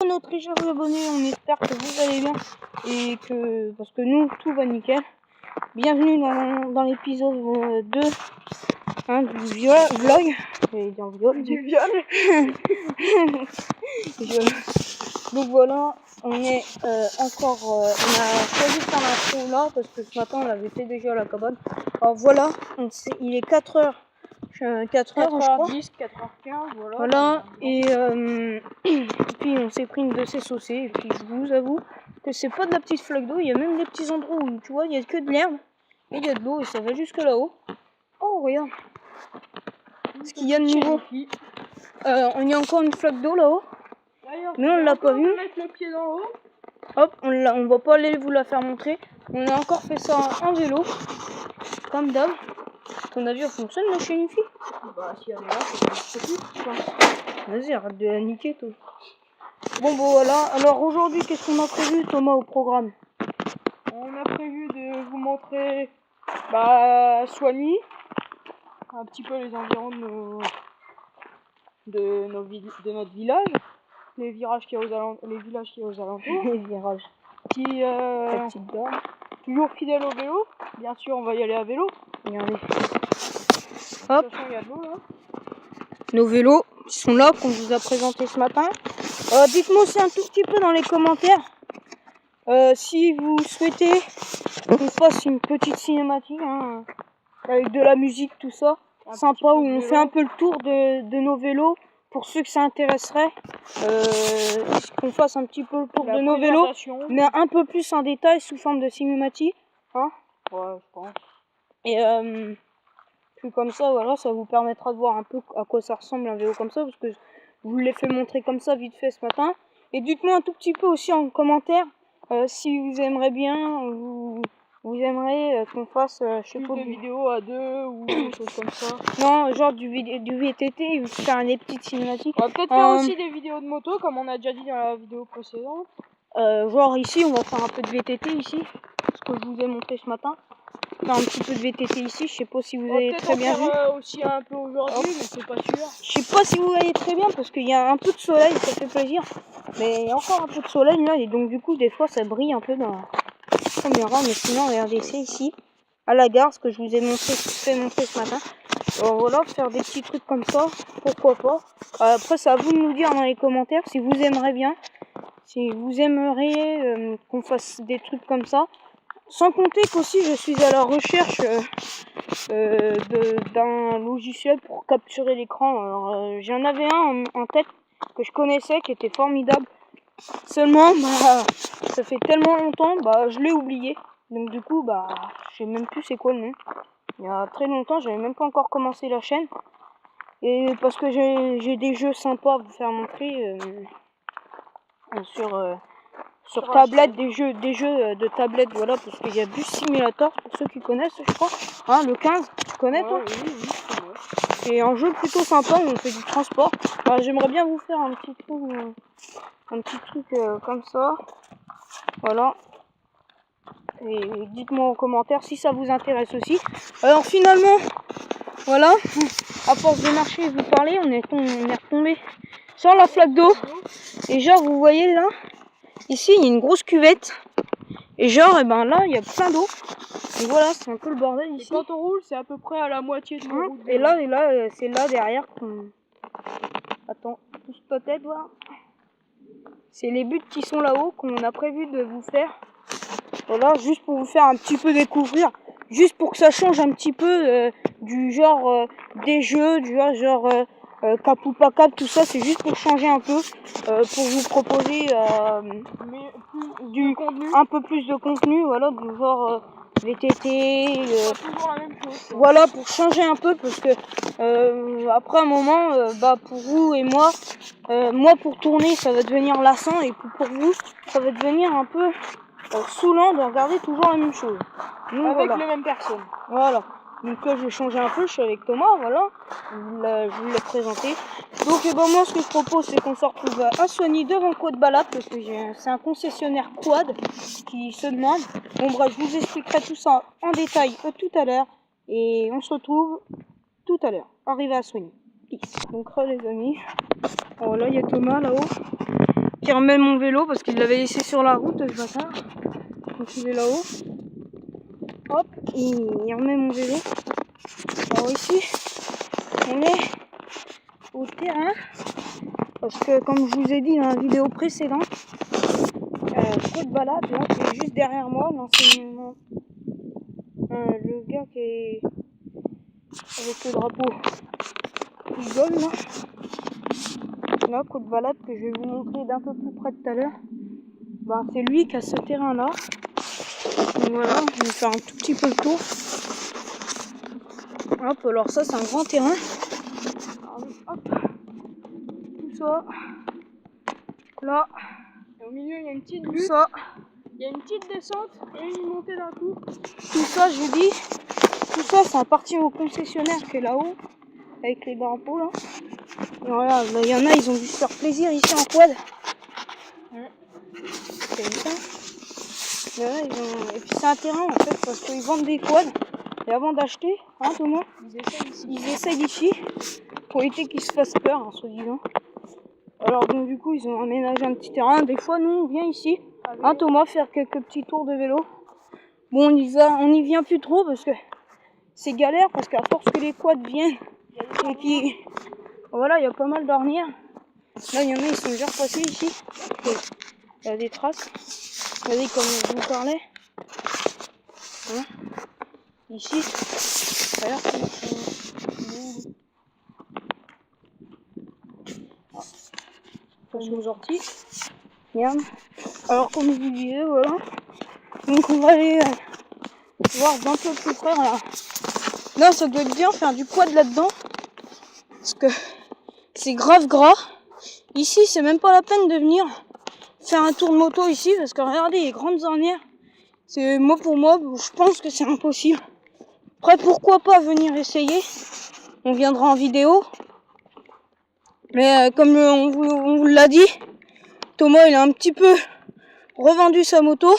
nos très chers abonnés, on espère que vous allez bien et que, parce que nous, tout va nickel. Bienvenue dans l'épisode 2 du vlog. J'allais dire viol. Du viol. Donc voilà, on est encore, on a choisi de faire l'intro là parce que ce matin on l'avait fait déjà à la cabane. Alors voilà, il est 4h. 4h, 4h10, 4h15, voilà, et puis on s'est pris une de ces saucées, et puis je vous avoue que c'est pas de la petite flaque d'eau, il y a même des petits endroits où tu vois, il y a que de l'herbe, et il y a de l'eau, et ça va jusque là-haut. Oh, regarde ce qu'il y a de nouveau. On y a encore une flaque d'eau là-haut, mais on l'a pas vu. Mettre le pied dans l'eau. Hop, on va pas aller vous la faire montrer. On a encore fait ça en vélo, comme d'hab. Ton avis, elle fonctionne la chaîne une fille? Bah si elle est là, c'est tout, je pense. Vas-y, arrête de la niquer, toi. Bon, voilà. Alors aujourd'hui, qu'est-ce qu'on a prévu, Thomas, au programme? On a prévu de vous montrer Soigny, un petit peu les environs de notre village, les villages qu'il y a aux alentours. Les virages. Qui, La petite dame. toujours fidèle au vélo. Bien sûr, on va y aller à vélo. Regardez. De Hop. toute façon, il y a de l'eau là. Nos vélos sont là, qu'on vous a présenté ce matin. Dites-moi aussi un tout petit peu dans les commentaires si vous souhaitez qu'on fasse une petite cinématique avec de la musique, tout ça. Sympa, où on fait un peu le tour de nos vélos. Pour ceux que ça intéresserait, qu'on fasse un petit peu le tour de nos vélos, mais un peu plus en détail sous forme de cinématique. Hein? Ouais, je pense. Et puis comme ça, voilà, ça vous permettra de voir un peu à quoi ça ressemble un vélo comme ça, parce que je vous l'ai fait montrer comme ça vite fait ce matin. Et dites-moi un tout petit peu aussi en commentaire si vous aimeriez bien, vous aimeriez qu'on fasse, je sais pas, des vidéos à deux ou des choses comme ça. Non, genre du VTT, faire des petites cinématiques. On va peut-être faire aussi des vidéos de moto, comme on a déjà dit dans la vidéo précédente. Genre ici, on va faire un peu de VTT ici, ce que je vous ai montré ce matin. Faire un petit peu de VTT ici, je sais pas si vous avez très bien vu. Aussi un peu aujourd'hui, mais c'est pas sûr. Je sais pas si vous voyez très bien parce qu'il y a un peu de soleil, ça fait plaisir. Mais il y a encore un peu de soleil là, et donc du coup des fois ça brille un peu dans la caméra. Mais sinon regardez, c'est ici, à la gare, ce que je vous ai fait montrer ce matin. Alors voilà, faire des petits trucs comme ça, pourquoi pas. Après c'est à vous de nous dire dans les commentaires si vous aimeriez bien, si vous aimeriez qu'on fasse des trucs comme ça. Sans compter qu'aussi je suis à la recherche d'un logiciel pour capturer l'écran. Alors j'en avais un en tête que je connaissais qui était formidable. Seulement ça fait tellement longtemps, je l'ai oublié. Donc du coup je sais même plus c'est quoi le nom. Il y a très longtemps, j'avais même pas encore commencé la chaîne. Et parce que j'ai des jeux sympas à vous faire montrer sur tablette, des jeux de tablette, voilà, parce qu'il y a Bus Simulator, pour ceux qui connaissent, je crois. Hein, le 15, tu connais toi? Oui, c'est un jeu plutôt sympa où on fait du transport. J'aimerais bien vous faire un petit truc comme ça. Voilà. Et dites-moi en commentaire si ça vous intéresse aussi. Alors finalement, voilà, à force de marcher et vous parler, on est retombé sur la flaque d'eau. Et genre, vous voyez là, ici il y a une grosse cuvette. Et genre, là il y a plein d'eau. Et voilà, c'est un peu le bordel ici. Et quand on roule, c'est à peu près à la moitié de la route. Et là, c'est là derrière qu'on... Attends, pousse ta tête, voir. C'est les buts qui sont là-haut qu'on a prévu de vous faire. Voilà, juste pour vous faire un petit peu découvrir. Juste pour que ça change un petit peu du genre des jeux, du genre cap ou pas cap, tout ça. C'est juste pour changer un peu, pour vous proposer un peu plus de contenu, voilà, du genre VTT, toujours la même chose. voilà, pour changer un peu, parce que après un moment, pour vous et moi, pour tourner ça va devenir lassant, et pour vous ça va devenir un peu saoulant de regarder toujours la même chose. Donc, avec voilà. les mêmes personnes. Voilà. Donc là je vais changer un peu, je suis avec Thomas, voilà, je vous l'ai présenté. Donc moi ce que je propose c'est qu'on se retrouve à Soigny devant Quad Balade, parce que c'est un concessionnaire quad qui se demande. Bon bref, je vous expliquerai tout ça en détail tout à l'heure, et on se retrouve tout à l'heure, arrivé à Soigny. Donc là les amis, voilà, il y a Thomas là-haut. qui remet mon vélo parce qu'il l'avait laissé sur la route, ce bâtard. Donc il est là-haut. Hop, il remet mon vélo. Alors ici, on est au terrain. Parce que comme je vous ai dit dans la vidéo précédente, trop de balade, là, c'est juste derrière moi, l'enseignement. Le gars qui est avec le drapeau qui donne là. Là, coup de balade que je vais vous montrer d'un peu plus près tout à l'heure. Ben, c'est lui qui a ce terrain là. Donc voilà, je vais faire un tout petit peu le tour. Hop, alors ça c'est un grand terrain. Alors, hop, tout ça. Là, Et au milieu, il y a une petite tout butte. ça. Il y a une petite descente et une montée d'un coup. Tout ça, je vous dis, tout ça, ça appartient au concessionnaire qui est là-haut, avec les drapeaux là. Et voilà, il y en a, ils ont dû se faire plaisir ici en quad. C'est ça. Là, et puis c'est un terrain en fait, parce qu'ils vendent des quads. Et avant d'acheter, hein Thomas, ils essayent ici, pour éviter qu'ils se fassent peur, hein, soi-disant. Alors donc du coup, ils ont aménagé un petit terrain. Des fois, nous, on vient ici, hein Thomas, faire quelques petits tours de vélo. Bon, on y vient plus trop parce que c'est galère, parce qu'à force que les quads viennent, et qui... Voilà, il y a pas mal d'ornières. Là, il y en a, ils sont déjà repassés ici. Il y a des traces. Regardez comme je vous parlais. Hein, ici. D'ailleurs, je vous orties. Merde. Alors, comme je vous disais, voilà. Donc, on va aller voir d'un peu plus près. Voilà. Là, ça doit être bien faire du quad là-dedans. Parce que c'est grave gras. Ici, c'est même pas la peine de venir faire un tour de moto ici. Parce que regardez, les grandes ornières. C'est moi pour moi, je pense que c'est impossible. Après, pourquoi pas venir essayer? On viendra en vidéo. Mais comme on vous l'a dit, Thomas il a un petit peu revendu sa moto.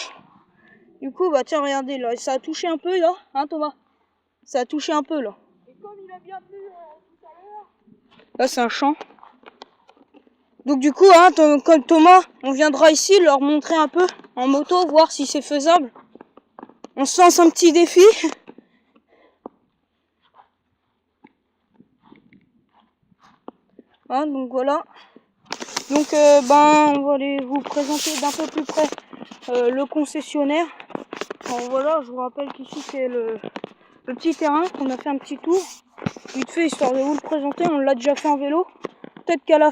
Du coup, bah tiens, regardez là, ça a touché un peu là, hein Thomas? Ça a touché un peu là. Et comme il a bien plu tout à l'heure. Là, c'est un champ. Donc du coup, hein, comme Thomas, on viendra ici leur montrer un peu en moto, voir si c'est faisable. On se lance un petit défi. Hein, donc voilà. Donc on va aller vous présenter d'un peu plus près le concessionnaire. Alors voilà, je vous rappelle qu'ici c'est le petit terrain qu'on a fait un petit tour. Vite fait, histoire de vous le présenter, on l'a déjà fait en vélo. Peut-être qu'à la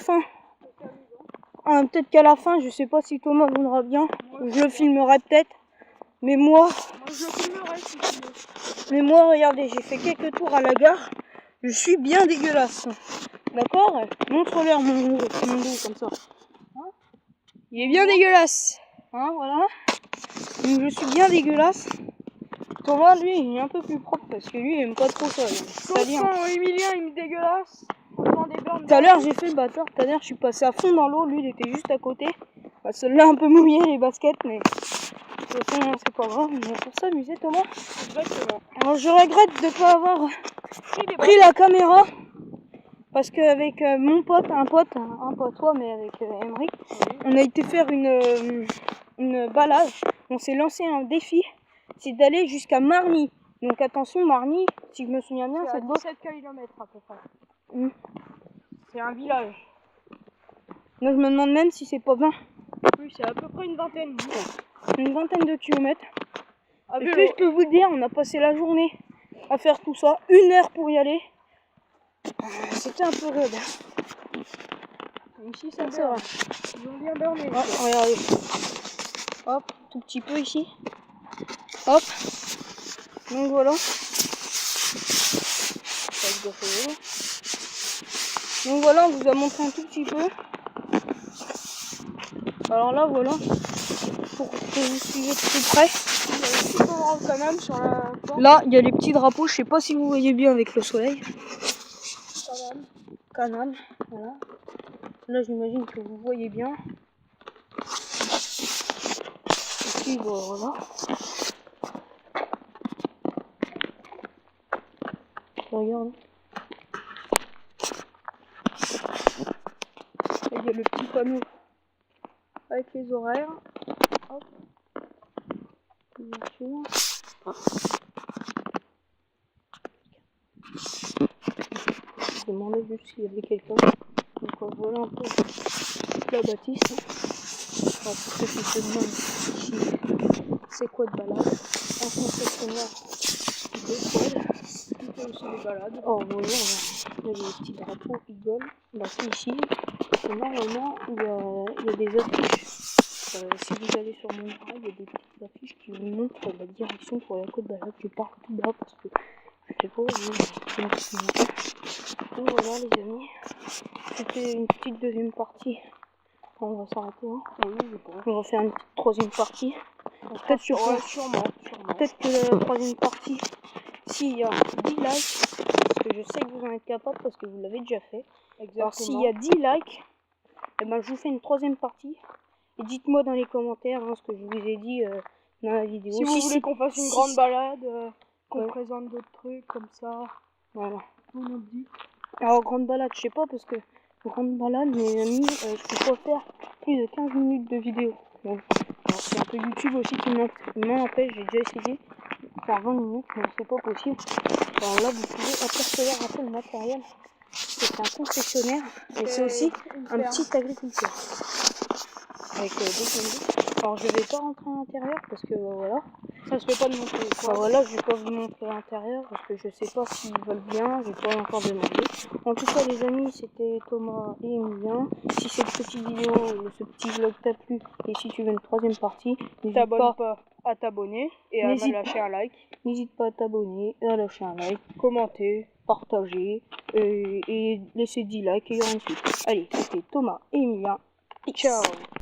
fin, je sais pas si Thomas viendra bien, je le filmerai peut-être. Mais moi, je le filmerai si tu veux. Mais moi, regardez, j'ai fait quelques tours à la gare. Je suis bien dégueulasse. D'accord? Montre-leur mon dos comme ça. Hein, il est bien dégueulasse. Hein, voilà. Donc je suis bien dégueulasse. Thomas, lui, il est un peu plus propre parce que lui, il aime pas trop ça. C'est-à-dire, Emilien, il me dégueulasse. Tout à l'heure, j'ai fait le bâtard. Tout à l'heure, je suis passé à fond dans l'eau. Lui, il était juste à côté. Bah, celui-là, un peu mouillé, les baskets, mais de toute façon, c'est pas grave. On est pour s'amuser, Thomas. Exactement. Alors, je regrette de ne pas avoir pris la caméra. Parce qu'avec mon pote, un pote, pas toi, mais avec Emery, on a été faire une balade. On s'est lancé un défi, c'est d'aller jusqu'à Marny. Donc attention, Marny, si je me souviens bien, c'est à 17 km à peu près. C'est un village. Là, je me demande même si c'est pas 20. Oui, c'est à peu près une vingtaine. Une vingtaine de kilomètres. À Et vélo. puis je peux vous dire, on a passé la journée à faire tout ça, 1 heure pour y aller. C'était un peu rude. Ici, ça C'est vrai. Ils ont bien dormi. Oh, regardez. Hop, tout petit peu ici. Hop. Donc voilà. Donc voilà, on vous a montré un tout petit peu. Alors là, voilà. Pour que vous suiviez de plus près. Quand même sur la porte. Là, il y a les petits drapeaux. Je sais pas si vous voyez bien avec le soleil. Canal. Voilà. Là, j'imagine que vous voyez bien. Et puis, voilà. Regarde. Là, il y a le petit panneau avec les horaires. Hop. Bien sûr. Je demandais juste s'il y avait quelqu'un. Donc voilà un peu la bâtisse. Alors, pour ceux qui se demandent ici, c'est quoi de balade? Un concessionnaire de quad. Tu fais aussi des balades. Oh voilà, il y a des petits drapeaux Eagle. Bah c'est ici. Et normalement, il y a des affiches. Si vous allez sur mon bras, il y a des petites affiches qui vous montrent la direction pour la côte balade. Je pars tout bas parce que je sais pas, c'est un petit peu. Donc voilà les amis, c'était une petite deuxième partie. Enfin, on va s'arrêter, hein. Oui, je pense. On va faire une petite troisième partie. Peut-être que Ouais, sûrement. peut-être que la troisième partie, s'il y a 10 likes, parce que je sais que vous en êtes capable parce que vous l'avez déjà fait. Exactement. Alors s'il y a 10 likes, eh ben, je vous fais une troisième partie. Et dites-moi dans les commentaires ce que je vous ai dit dans la vidéo. Si vous voulez qu'on fasse une grande balade, qu'on Ouais. présente d'autres trucs comme ça, Voilà. on nous le dit. Alors grande balade, je sais pas parce que grande balade, mes amis, je peux pas faire plus de 15 minutes de vidéo. Donc, alors c'est un peu YouTube aussi qui m'empêche, j'ai déjà essayé de faire 20 minutes, mais c'est pas possible. Alors là, vous pouvez apercevoir un peu le matériel. C'est un concessionnaire et c'est aussi un petit agriculteur. Avec des conduits. Alors je vais pas rentrer à l'intérieur parce que voilà. Ça se fait pas de montrer. Enfin, voilà, je vais pas vous montrer l'intérieur parce que je sais pas s'ils veulent bien, j'ai pas encore demandé. En tout cas les amis, c'était Thomas et Emilien. Si cette petite vidéo, ce petit vlog t'a plu et si tu veux une troisième partie, n'hésite pas à t'abonner et à me lâcher un like. N'hésite pas à t'abonner, à lâcher un like, Commenter, partager et laisser 10 likes et il y aura une suite. Allez, c'était Thomas et Emilien. ciao.